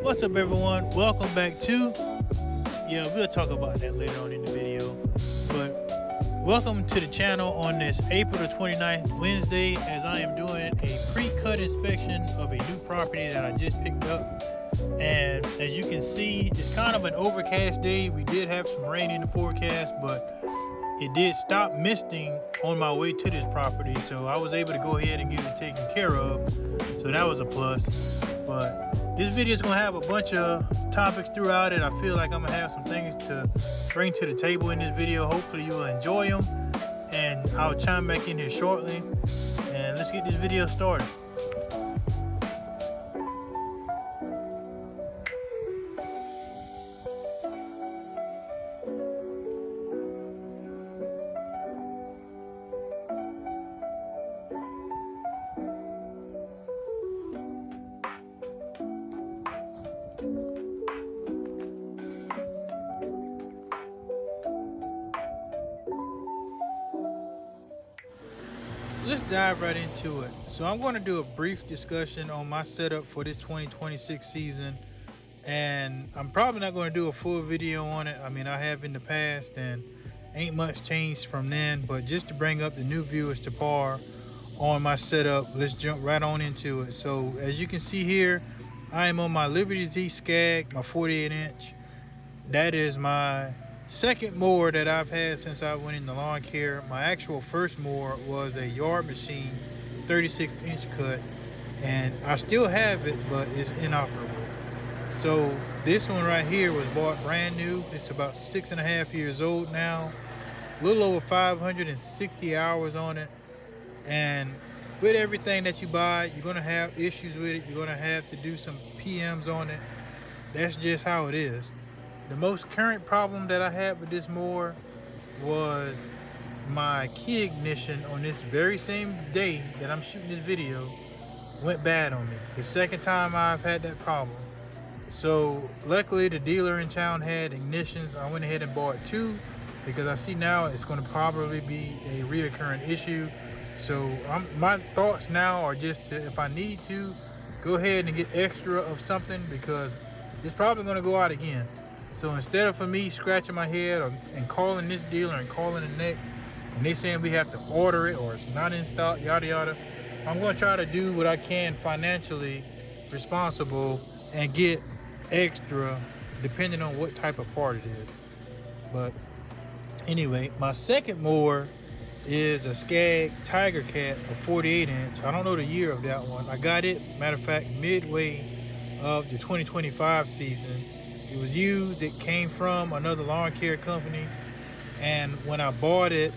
What's up, everyone? Welcome back to. Yeah, we'll talk about that later on in the video. But welcome to the channel on this April the 29th, Wednesday, as I am doing a pre-cut inspection of a new property that I just picked up. And as you can see, it's kind of an overcast day. We did have some rain in the forecast, but it did stop misting on my way to this property. So I was able to go ahead and get it taken care of. So that was a plus. But this video is going to have a bunch of topics throughout it. I feel like I'm going to have some things to bring to the table in this video. Hopefully you will enjoy them. And I'll chime back in here shortly. And let's get this video started. Let's dive right into it. So I'm going to do a brief discussion on my setup for this 2026 season, and I'm probably not going to do a full video on it. I mean, I have in the past and ain't much changed from then, but just to bring up the new viewers to par on my setup, let's jump right on into it. So as you can see here, I am on my Liberty Z Skag, my 48 inch. That is my second mower that I've had since I went into lawn care. My actual first mower was a Yard Machine 36 inch cut, and I still have it, but it's inoperable. So this one right here was bought brand new. It's about 6.5 years old now, a little over 560 hours on it. And with everything that you buy, you're gonna have issues with it. You're gonna have to do some PMs on it. That's just how it is. The most current problem that I had with this mower was my key ignition on this very same day that I'm shooting this video went bad on me. The second time I've had that problem. So luckily the dealer in town had ignitions. I went ahead and bought two because I see now it's going to probably be a reoccurring issue. So my thoughts now are just to, if I need to, go ahead and get extra of something, because it's probably going to go out again. So instead of for me scratching my head and calling this dealer and calling the next, and they saying we have to order it or it's not in stock, yada yada, I'm going to try to do what I can financially responsible and get extra depending on what type of part it is. But anyway, my second mower is a Skag Tiger Cat, a 48 inch. I don't know the year of that one. I got it, matter of fact, midway of the 2025 season. It was used. It came from another lawn care company, and when I bought it,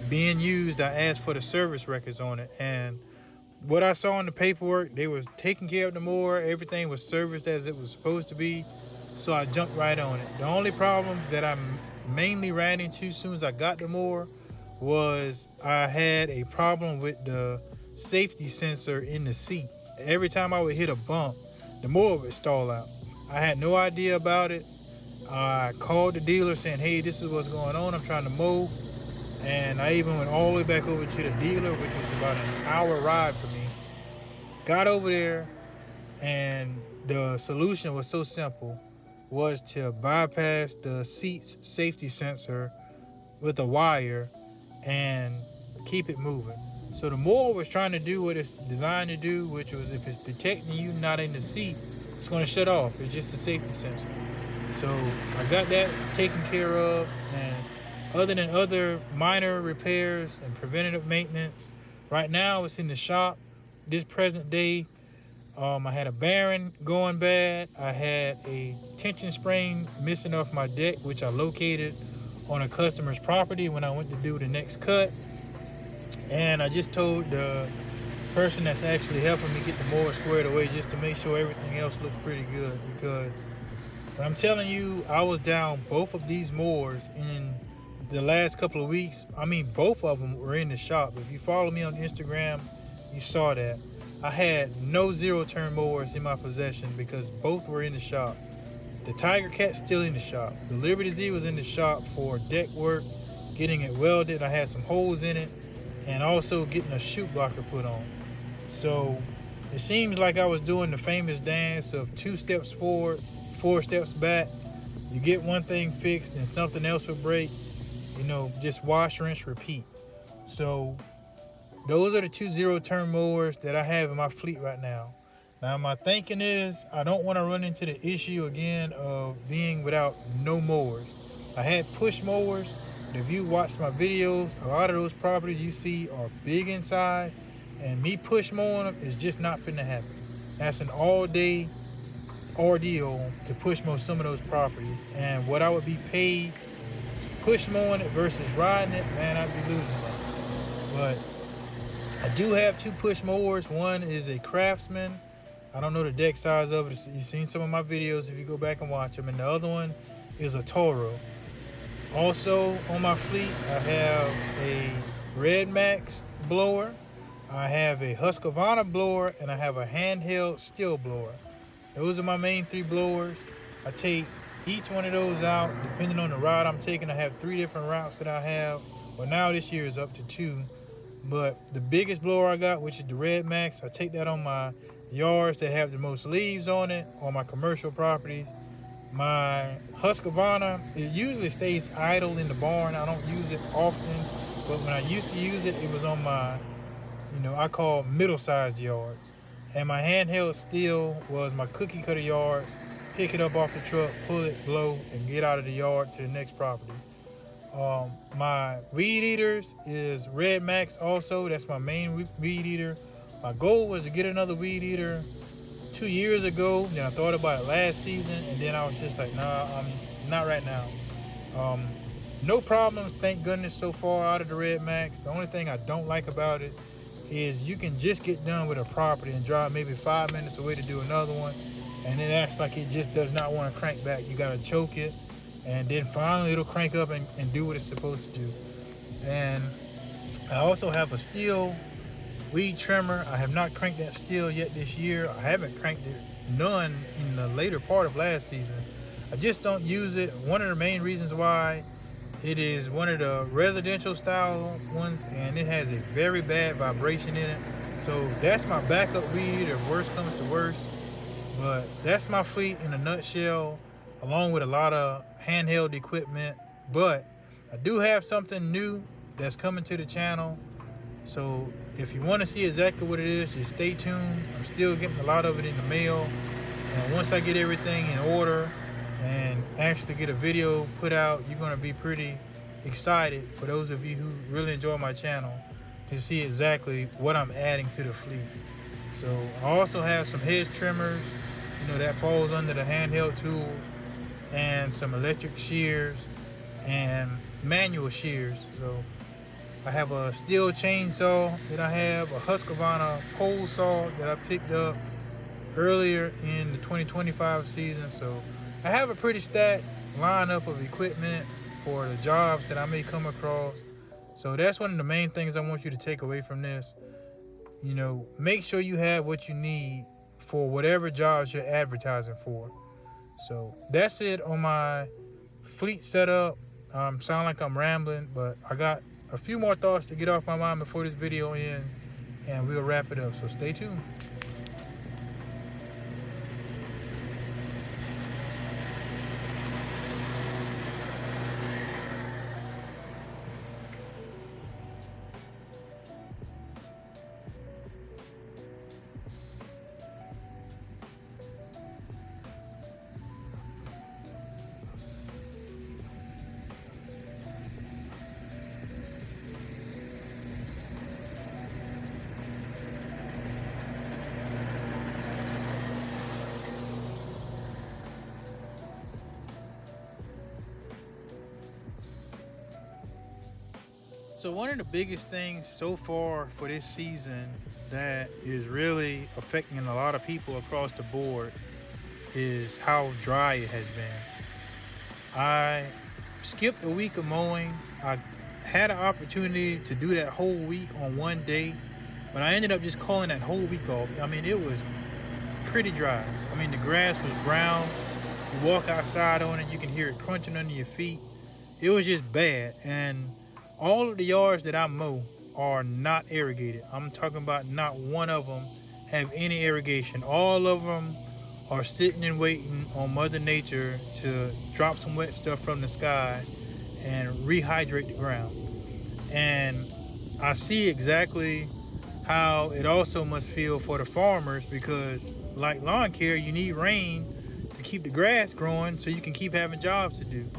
being used, I asked for the service records on it, and what I saw in the paperwork, they was taking care of the mower. Everything was serviced as it was supposed to be, so I jumped right on it. The only problems that I mainly ran into as soon as I got the mower was I had a problem with the safety sensor in the seat. Every time I would hit a bump, the mower would stall out. I had no idea about it. I called the dealer saying, hey, this is what's going on. I'm trying to mow. And I even went all the way back over to the dealer, which was about an hour ride for me. Got over there, and the solution was so simple, was to bypass the seat's safety sensor with a wire and keep it moving. So the mower was trying to do what it's designed to do, which was if it's detecting you not in the seat, it's going to shut off. It's just a safety sensor. So I got that taken care of, and other than other minor repairs and preventative maintenance, right now it's in the shop. This present day, I had a bearing going bad. I had a tension spring missing off my deck, which I located on a customer's property when I went to do the next cut. And I just told the person that's actually helping me get the mower squared away just to make sure everything else looked pretty good, because when I'm telling you, I was down both of these mowers in the last couple of weeks. I mean, both of them were in the shop. If you follow me on Instagram, you saw that. I had no zero-turn mowers in my possession because both were in the shop. The Tiger Cat's still in the shop. The Liberty Z was in the shop for deck work, getting it welded. I had some holes in it, and also getting a chute blocker put on. So It seems like I was doing the famous dance of 2 steps forward, 4 steps back. You get one thing fixed and something else would break. Just wash, rinse, repeat. So those are the 2 zero-turn mowers that I have in my fleet right now. Now my thinking is I don't want to run into the issue again of being without no mowers. I had push mowers, but if you watched my videos, a lot of those properties you see are big in size, and me push mowing them is just not finna happen. That's an all-day ordeal to push mow some of those properties, and what I would be paid push mowing it versus riding it, man, I'd be losing that. But I do have 2 push mowers. One is a Craftsman. I don't know the deck size of it. You've seen some of my videos if you go back and watch them. And the other one is a Toro. Also on my fleet, I have a Red Max blower. I have a Husqvarna blower, and I have a handheld steel blower. Those are my main 3 blowers. I take each one of those out depending on the route I'm taking. I have 3 different routes that I have. Well, now this year is up to 2. But the biggest blower I got, which is the Red Max, I take that on my yards that have the most leaves on it, on my commercial properties. My Husqvarna, it usually stays idle in the barn. I don't use it often, but when I used to use it, it was on my, I call middle-sized yards. And my handheld steel was my cookie cutter yards. Pick it up off the truck, pull it, blow, and get out of the yard to the next property. My weed eaters is Red Max also. That's my main weed eater. My goal was to get another weed eater 2 years ago. Then I thought about it last season, and then I was just like, nah, I'm not right now. No problems, thank goodness, so far out of the Red Max. The only thing I don't like about it is you can just get done with a property and drive maybe 5 minutes away to do another one, and it acts like it just does not want to crank back. You got to choke it, and then finally it'll crank up and do what it's supposed to do. And I also have a steel weed trimmer. I have not cranked that steel yet this year. I haven't cranked it none in the later part of last season. I just don't use it. One of the main reasons why, it is one of the residential style ones, and it has a very bad vibration in it. So that's my backup weed if worst comes to worst. But that's my fleet in a nutshell, along with a lot of handheld equipment. But I do have something new that's coming to the channel. So if you want to see exactly what it is, just stay tuned. I'm still getting a lot of it in the mail. And once I get everything in order and actually get a video put out, you're going to be pretty excited, for those of you who really enjoy my channel, to see exactly what I'm adding to the fleet. So I also have some hedge trimmers, that falls under the handheld tools, and some electric shears and manual shears. So I have a steel chainsaw that I have, a Husqvarna pole saw that I picked up earlier in the 2025 season. So I have a pretty stacked lineup of equipment for the jobs that I may come across. So that's one of the main things I want you to take away from this. Make sure you have what you need for whatever jobs you're advertising for. So that's it on my fleet setup. Sound like I'm rambling, but I got a few more thoughts to get off my mind before this video ends, and we'll wrap it up. So stay tuned. So one of the biggest things so far for this season that is really affecting a lot of people across the board is how dry it has been. I skipped a week of mowing. I had an opportunity to do that whole week on one day, but I ended up just calling that whole week off. I mean, it was pretty dry. I mean, the grass was brown. You walk outside on it, you can hear it crunching under your feet. It was just bad. And all of the yards that I mow are not irrigated. I'm talking about not one of them have any irrigation. All of them are sitting and waiting on Mother Nature to drop some wet stuff from the sky and rehydrate the ground. And I see exactly how it also must feel for the farmers, because like lawn care, you need rain to keep the grass growing so you can keep having jobs to do.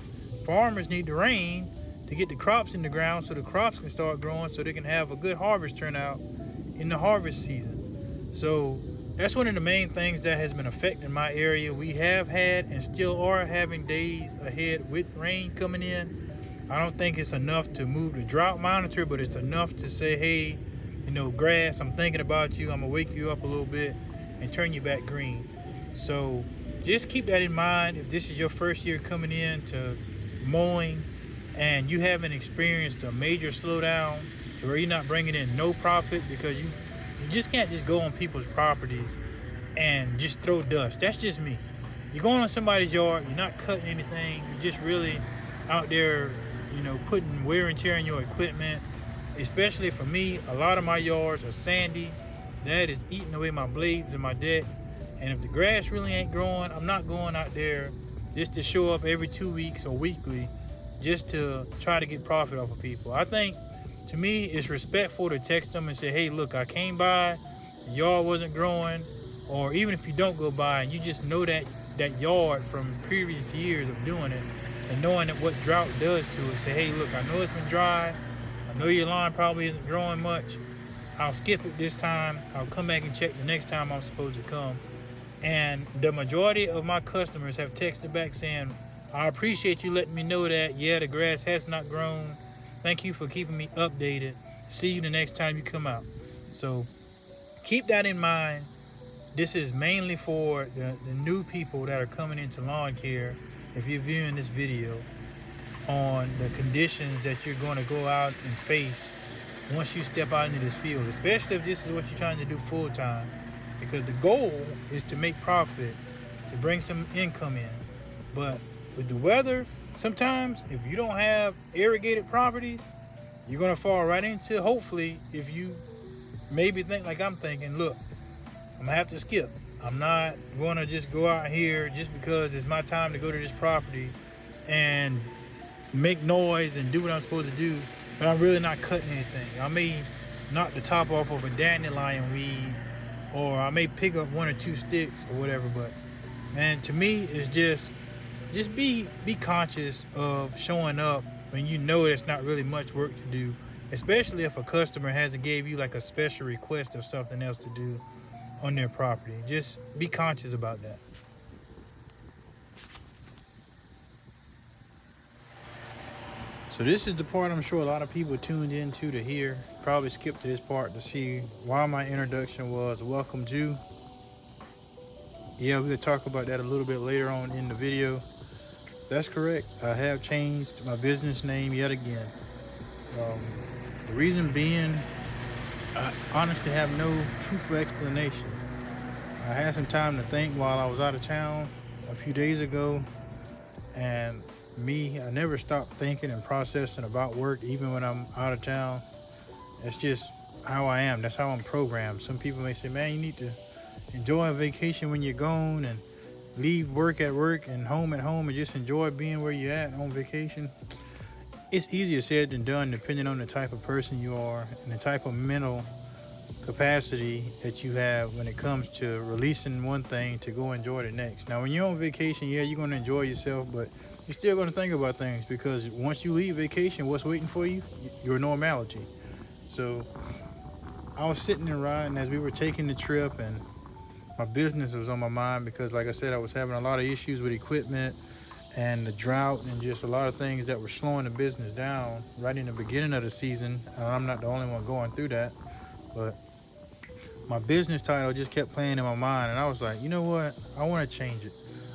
Farmers need the rain to get the crops in the ground so the crops can start growing so they can have a good harvest turnout in the harvest season. So that's one of the main things that has been affecting my area. We have had and still are having days ahead with rain coming in. I don't think it's enough to move the drought monitor, but it's enough to say, hey, grass, I'm thinking about you. I'm gonna wake you up a little bit and turn you back green. So just keep that in mind. If this is your first year coming in to mowing and you haven't experienced a major slowdown to where you're not bringing in no profit, because you just can't just go on people's properties and just throw dust. That's just me. You're going on somebody's yard, you're not cutting anything, you're just really out there, putting wear and tear on your equipment. Especially for me, a lot of my yards are sandy. That is eating away my blades and my deck. And if the grass really ain't growing, I'm not going out there just to show up every 2 weeks or weekly just to try to get profit off of people. I think, to me, it's respectful to text them and say, hey, look, I came by, the yard wasn't growing. Or even if you don't go by and you just know that yard from previous years of doing it and knowing that what drought does to it, say, hey, look, I know it's been dry. I know your lawn probably isn't growing much. I'll skip it this time. I'll come back and check the next time I'm supposed to come. And the majority of my customers have texted back saying, I appreciate you letting me know that, yeah, the grass has not grown. Thank you for keeping me updated. See you the next time you come out. So keep that in mind. This is mainly for the new people that are coming into lawn care. If you're viewing this video, on the conditions that you're going to go out and face once you step out into this field, especially if this is what you're trying to do full time, because the goal is to make profit, to bring some income in. But with the weather, sometimes if you don't have irrigated properties, you're going to fall right into, hopefully, if you maybe think like I'm thinking, look, I'm going to have to skip. I'm not going to just go out here just because it's my time to go to this property and make noise and do what I'm supposed to do, but I'm really not cutting anything. I may knock the top off of a dandelion weed, or I may pick up 1 or 2 sticks or whatever, but man, to me, it's just be conscious of showing up when you know there's not really much work to do, especially if a customer hasn't gave you like a special request of something else to do on their property. Just be conscious about that. So this is the part I'm sure a lot of people tuned into to hear. Probably skipped to this part to see why my introduction was welcome Jew. Yeah, we'll talk about that a little bit later on in the video. That's correct. I have changed my business name yet again. The reason being, I honestly have no truthful explanation. I had some time to think while I was out of town a few days ago, and I never stop thinking and processing about work even when I'm out of town. That's just how I am. That's how I'm programmed. Some people may say, man, you need to enjoy a vacation when you're gone and leave work at work and home at home and just enjoy being where you're at on vacation. It's easier said than done depending on the type of person you are and the type of mental capacity that you have when it comes to releasing one thing to go enjoy the next. Now, when you're on vacation, yeah, you're going to enjoy yourself, but you're still going to think about things, because once you leave vacation, what's waiting for you? Your normality. So I was sitting and riding as we were taking the trip, and my business was on my mind because, like I said, I was having a lot of issues with equipment and the drought and just a lot of things that were slowing the business down right in the beginning of the season. And I'm not the only one going through that, but my business title just kept playing in my mind, and I was like, you know what? I want to change it.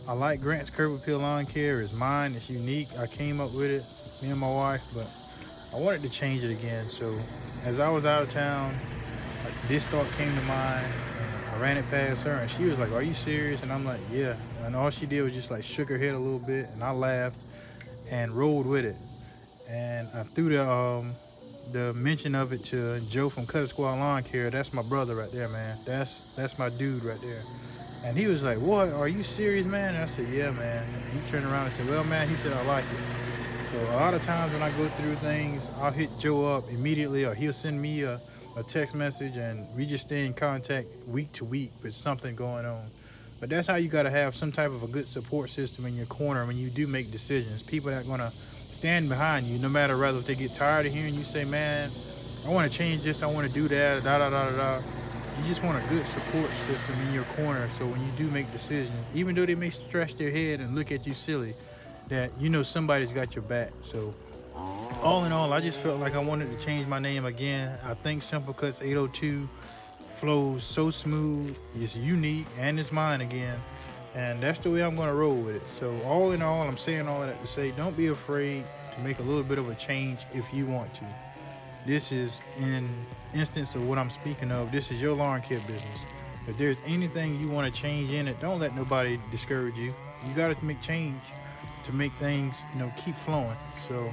I like Grant's Curb Appeal Lawn Care. It's mine. It's unique. I came up with it, me and my wife, but I wanted to change it again. So as I was out of town, this thought came to mind, and I ran it past her, and she was like, are you serious? And I'm like, yeah. And all she did was just like shook her head a little bit, and I laughed and rolled with it. And I threw the mention of it to Joe from Cutter Squad Lawn Care. That's my brother right there, man. That's my dude right there. And he was like, "What? Are you serious, man?" And I said, "Yeah, man." And he turned around and said, "Well, man," he said, "I like it." So a lot of times when I go through things, I'll hit Joe up immediately, or he'll send me a text message, and we just stay in contact week to week with something going on. But that's how you got to have some type of a good support system in your corner when you do make decisions. People that are going to stand behind you, no matter whether if they get tired of hearing you say, "Man, I want to change this, I want to do that, da da da da da." You just want a good support system in your corner, so when you do make decisions, even though they may scratch their head and look at you silly, that you know somebody's got your back. So all in all, I just felt like I wanted to change my name again. I think Simple Cuts 802 flows so smooth, it's unique, and it's mine again. And that's the way I'm going to roll with it. So all in all, I'm saying all of that to say, don't be afraid to make a little bit of a change if you want to. This is an instance of what I'm speaking of. This is your lawn care business. If there's anything you want to change in it, don't let nobody discourage you. You got to make change to make things, keep flowing. So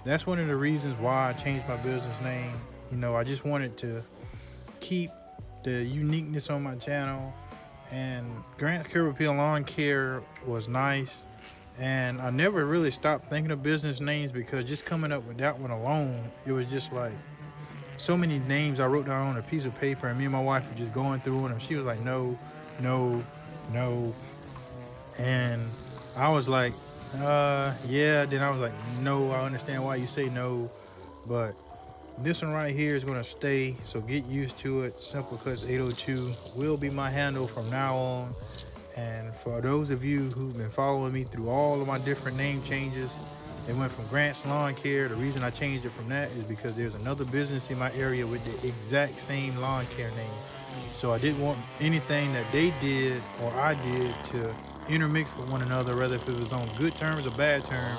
that's one of the reasons why I changed my business name. I just wanted to keep the uniqueness on my channel. And Grant's Curb Appeal Lawn Care was nice. And I never really stopped thinking of business names, because just coming up with that one alone, it was just like so many names I wrote down on a piece of paper, and me and my wife were just going through them. She was like, "No, no, no." And I was like, yeah. Then I was like, "No, I understand why you say no, but this one right here is going to stay, so get used to it. Simple Cuts 802 will be my handle from now on." And for those of you who've been following me through all of my different name changes, it went from Grant's Lawn Care. The reason I changed it from that is because there's another business in my area with the exact same lawn care name. So I didn't want anything that they did or I did to intermix with one another, whether if it was on good terms or bad terms.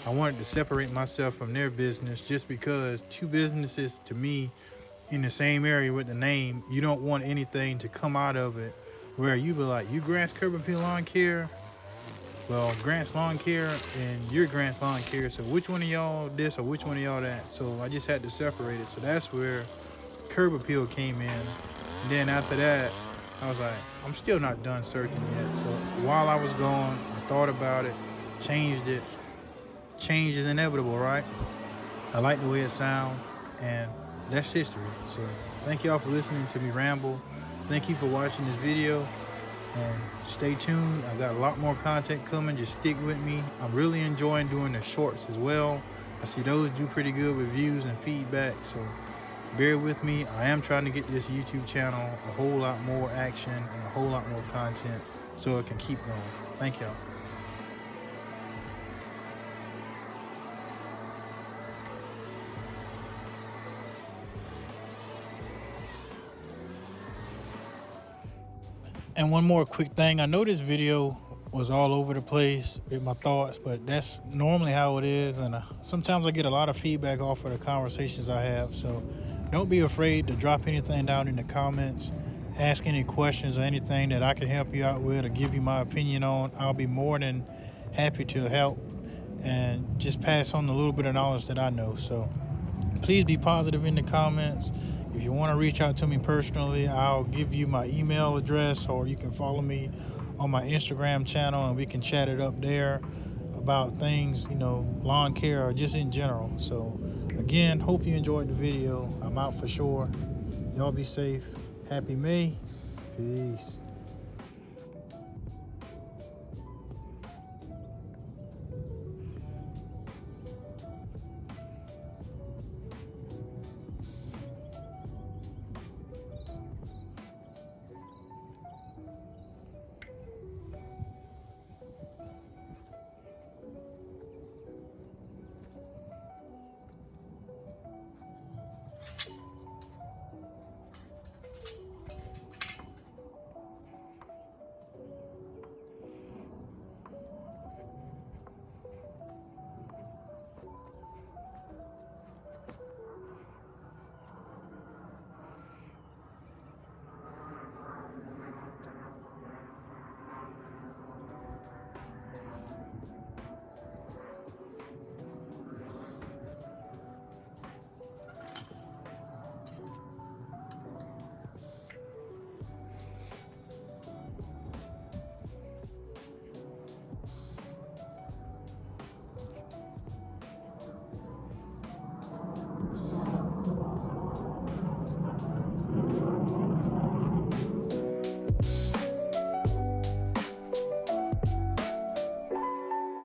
I wanted to separate myself from their business, just because two businesses, to me, in the same area with the name, you don't want anything to come out of it where you be like, "You Grant's Curb Appeal Lawn Care? Well, Grant's Lawn Care and you're Grant's Lawn Care. So which one of y'all this or which one of y'all that?" So I just had to separate it. So that's where Curb Appeal came in. And then after that, I was like, I'm still not done searching yet. So while I was gone, I thought about it, changed it. Change is inevitable, right? I like the way it sounds, and that's history. So thank y'all for listening to me ramble. Thank you for watching this video, and stay tuned. I got a lot more content coming. Just stick with me. I'm really enjoying doing the shorts as well. I see those do pretty good with views and feedback, so bear with me. I am trying to get this YouTube channel a whole lot more action and a whole lot more content so it can keep going. Thank y'all. And one more quick thing. I know this video was all over the place with my thoughts, but that's normally how it is. And sometimes I get a lot of feedback off of the conversations I have. So don't be afraid to drop anything down in the comments. Ask any questions or anything that I can help you out with or give you my opinion on. I'll be more than happy to help and just pass on a little bit of knowledge that I know. So please be positive in the comments. If you want to reach out to me personally, I'll give you my email address, or you can follow me on my Instagram channel and we can chat it up there about things, lawn care or just in general. So again, hope you enjoyed the video. I'm out for sure. Y'all be safe. Happy May. Peace.